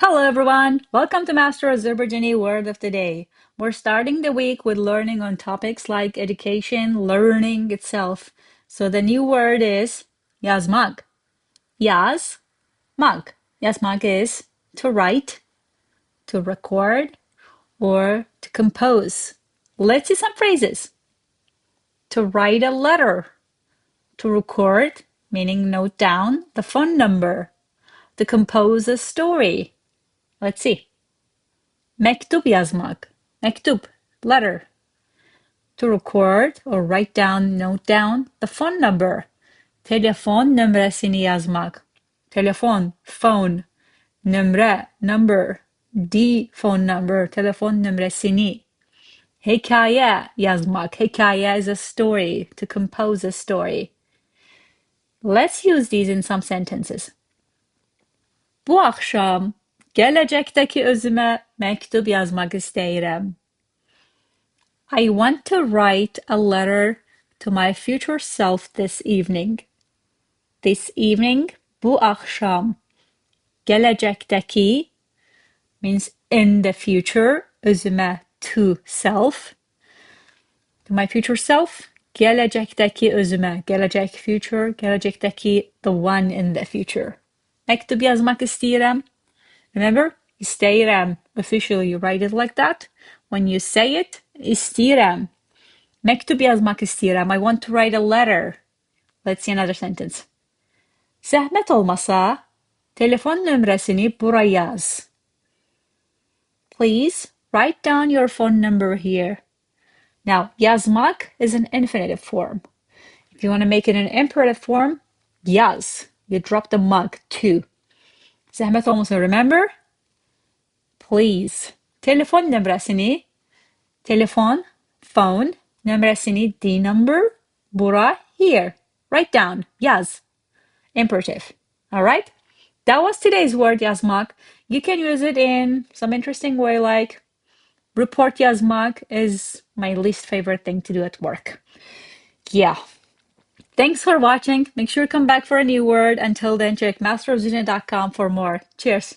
Hello everyone, welcome to Master Azerbaijani Word of the Day. We're starting the week with learning on topics like education, learning itself. So the new word is yazmaq. Yazmaq. Yazmaq is to write, to record, or to compose. Let's see some phrases. To write a letter. To record, meaning note down the phone number. To compose a story. Let's see. Məktub YAZMAQ. Məktub, letter. To record or write down, note down the phone number. Telefon nömrəsini yazmaq. Telefon, phone. Nömrə, number. Phone number, telefon nömrəsini. Hekayə yazmaq. Hekayə is a story, to compose a story. Let's use these in some sentences. Bu axşam gələcəkdəki özümə məktub yazmaq istəyirəm. I want to write a letter to my future self this evening. This evening, bu axşam. Gələcəkdəki means in the future. Özümə, to self. To my future self. Gələcəkdəki özümə. Gələcək, future. Gələcəkdəki, the one in the future. Məktub yazmaq istəyirəm. Remember, istəyirəm. Officially, you write it like that. When you say it, istəyirəm. Məktub yazmaq istəyirəm. I want to write a letter. Let's see another sentence. Zəhmət olmasa, telefon nömrəsini bura yaz. Please write down your phone number here. Now, yazmaq is an infinitive form. If you want to make it an imperative form, yaz. You drop the maq, to. Zəhmət olmasa, remember? Please. Telefon nömrəsini, telefon, phone, nömrəsini, the number, bura, here. Write down, yaz. Imperative. All right? That was today's word, yazmaq. You can use it in some interesting way, like report yazmaq is my least favorite thing to do at work. Yeah. Thanks for watching. Make sure to come back for a new word. Until then, check masterazerbaijani.com for more. Cheers.